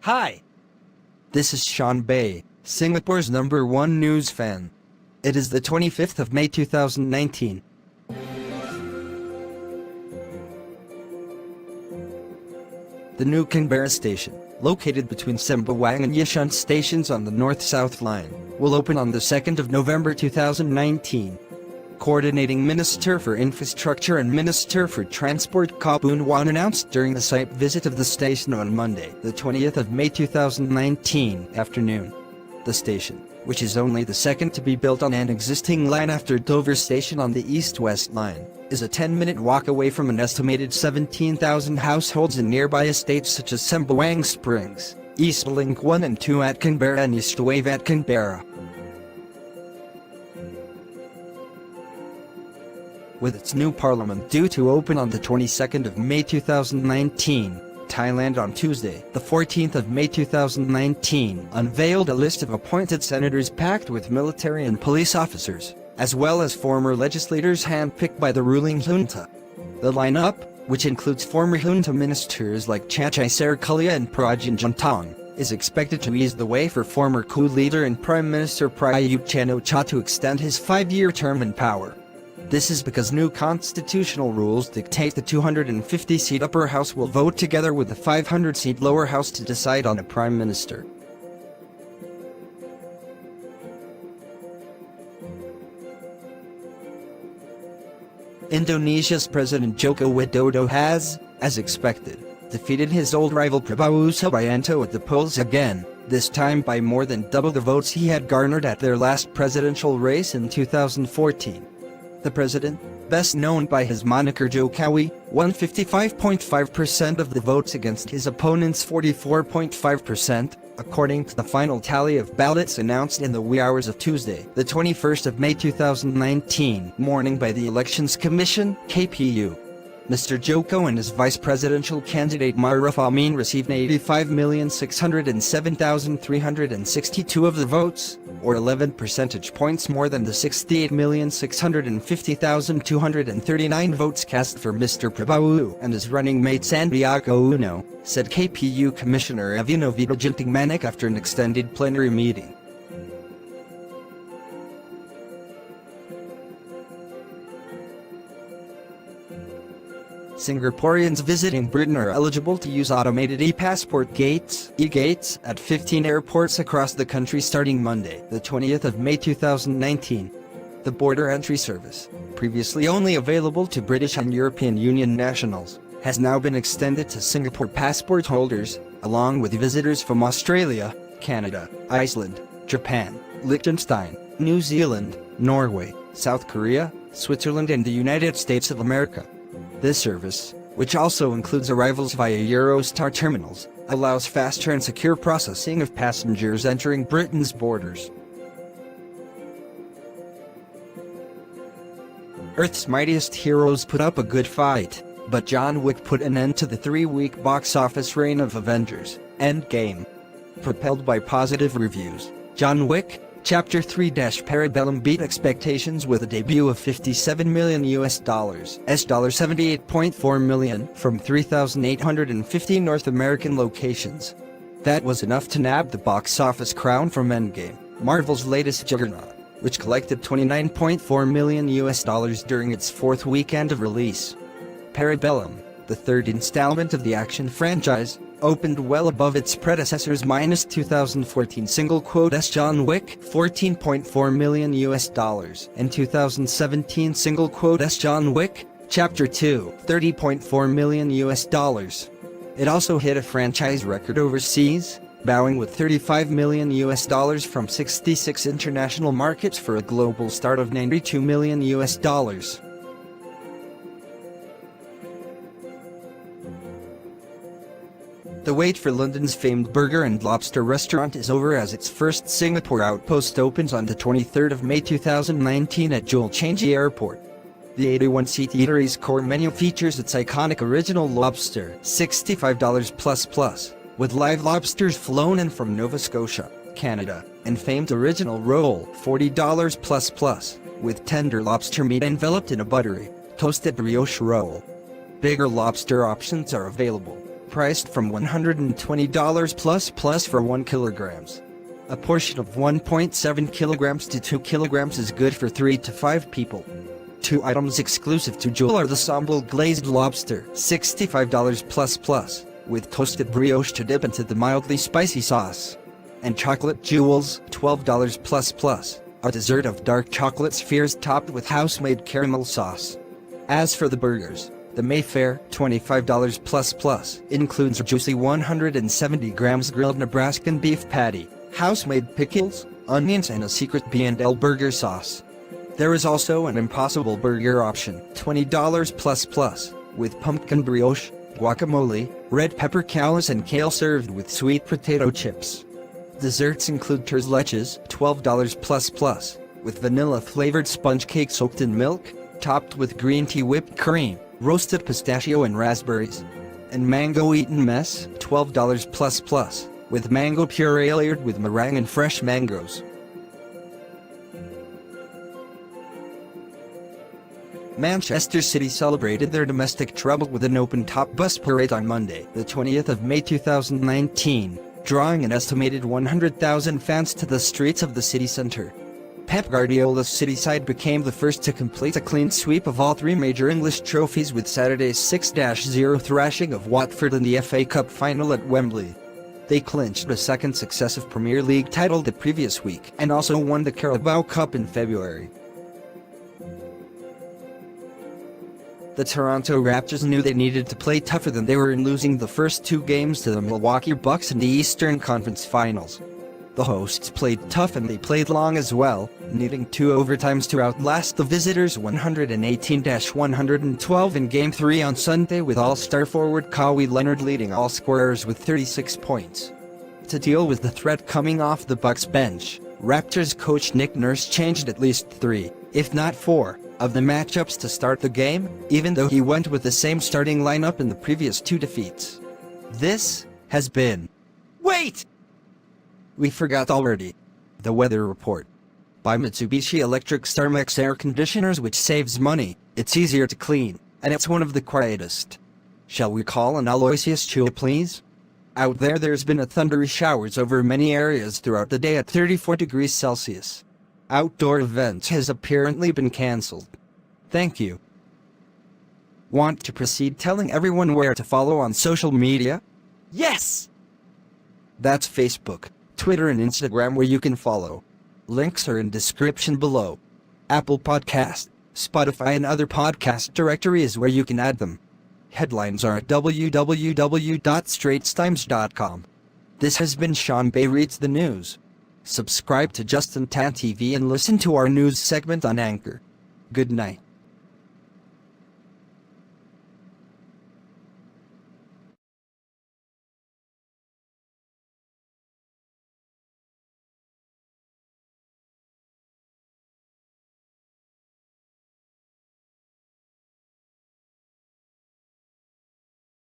Hi. This is Sean Bay, Singapore's #1 news fan. It is the 25th of May 2019. The new Canberra station, located between Sembawang and Yishun stations on the North-South line, will open on the 2nd of November 2019. Coordinating Minister for Infrastructure and Minister for Transport Ka Boon Wan announced during the site visit of the station on Monday, the 20th of May 2019 afternoon. The station, which is only the second to be built on an existing line after Dover Station on the East-West line, is a 10-minute walk away from an estimated 17,000 households in nearby estates such as Sembawang Springs, East Link 1 and 2 at Canberra and East Wave at Canberra. With its new parliament due to open on the 22nd of May 2019, Thailand on Tuesday, the 14th of May 2019, unveiled a list of appointed senators packed with military and police officers, as well as former legislators handpicked by the ruling junta. The lineup, which includes former junta ministers like Chachai Serkalia and Prajin Juntong, is expected to ease the way for former coup leader and Prime Minister Prayut Chan-o-cha to extend his 5-year term in power. This is because new constitutional rules dictate the 250-seat upper house will vote together with the 500-seat lower house to decide on a prime minister. Indonesia's President Joko Widodo has, as expected, defeated his old rival Prabowo Subianto at the polls again, this time by more than double the votes he had garnered at their last presidential race in 2014. The president, best known by his moniker Jokowi, won 55.5% of the votes against his opponent's 44.5%, according to the final tally of ballots announced in the wee hours of Tuesday, the 21st of May 2019 morning by the Elections Commission, KPU. Mr. Joko and his vice presidential candidate Maruf Amin received 85,607,362 of the votes, or 11 percentage points more than the 68,650,239 votes cast for Mr. Prabowo and his running mate Sandiaga Uno, said KPU Commissioner Evino Widogintingmanik after an extended plenary meeting. Singaporeans visiting Britain are eligible to use automated e-passport gates (e-gates) at 15 airports across the country starting Monday, the 20th of May 2019. The border entry service, previously only available to British and European Union nationals, has now been extended to Singapore passport holders, along with visitors from Australia, Canada, Iceland, Japan, Liechtenstein, New Zealand, Norway, South Korea, Switzerland and the United States of America. This service, which also includes arrivals via Eurostar terminals, allows faster and secure processing of passengers entering Britain's borders. Earth's mightiest heroes put up a good fight, but John Wick put an end to the 3-week box office reign of Avengers: Endgame. Propelled by positive reviews, John Wick Chapter 3-Parabellum beat expectations with a debut of $57 million $78.4 million from 3,850 North American locations. That was enough to nab the box office crown from Endgame, Marvel's latest juggernaut, which collected $29.4 million during its 4th weekend of release. Parabellum, the 3rd installment of the action franchise, opened well above its predecessor's -2014 single quote John Wick $14.4 million and 2017 single quote John Wick Chapter 2 $30.4 million. It also hit a franchise record overseas, bowing with $35 million from 66 international markets for a global start of $92 million. The wait for London's famed burger and lobster restaurant is over as its first Singapore outpost opens on the 23rd of May 2019 at Jewel Changi Airport. The 81-seat eatery's core menu features its iconic original lobster, $65++, with live lobsters flown in from Nova Scotia, Canada, and famed original roll, $40++, with tender lobster meat enveloped in a buttery, toasted brioche roll. Bigger lobster options are available, priced from $120 plus for 1 kilograms. A portion of 1.7 kilograms to 2 kilograms is good for 3 to 5 people. 2 items exclusive to Jewel are the Sambal Glazed Lobster, $65 plus, with toasted brioche to dip into the mildly spicy sauce. And Chocolate Jewels, $12 plus, a dessert of dark chocolate spheres topped with house-made caramel sauce. As for the burgers, the Mayfair, $25 plus, includes a juicy 170 grams grilled Nebraskan beef patty, house-made pickles, onions and a secret B&L burger sauce. There is also an Impossible Burger option, $20 plus, with pumpkin brioche, guacamole, red pepper callus and kale served with sweet potato chips. Desserts include tres leches, $12 plus, with vanilla-flavored sponge cake soaked in milk, topped with green tea whipped cream, roasted pistachio and raspberries. And mango eaten mess, $12 plus, with mango puree layered with meringue and fresh mangoes. Manchester City celebrated their domestic treble with an open-top bus parade on Monday, the 20th of May 2019, drawing an estimated 100,000 fans to the streets of the city centre. Pep Guardiola's City side became the first to complete a clean sweep of all 3 major English trophies with Saturday's 6-0 thrashing of Watford in the FA Cup final at Wembley. They clinched a second successive Premier League title the previous week and also won the Carabao Cup in February. The Toronto Raptors knew they needed to play tougher than they were in losing the first 2 games to the Milwaukee Bucks in the Eastern Conference Finals. The hosts played tough and they played long as well, needing 2 overtimes to outlast the visitors 118-112 in Game 3 on Sunday, with All-Star forward Kawhi Leonard leading all scorers with 36 points. To deal with the threat coming off the Bucks bench, Raptors coach Nick Nurse changed at least 3, if not 4, of the matchups to start the game, even though he went with the same starting lineup in the previous 2 defeats. This has been... Wait! We forgot already. The weather report. By Mitsubishi Electric StarMax air conditioners, which saves money, it's easier to clean, and it's one of the quietest. Shall we call an Aloysius Chua, please? Out there's been a thundery showers over many areas throughout the day at 34 degrees Celsius. Outdoor events has apparently been cancelled. Thank you. Want to proceed telling everyone where to follow on social media? Yes! That's Facebook, Twitter and Instagram, where you can follow. Links are in description below. Apple Podcast, Spotify and other podcast directories where you can add them. Headlines are at www.straitstimes.com. This has been Sean Bay Reads the News. Subscribe to JustintanTV and listen to our news segment on Anchor. Good night.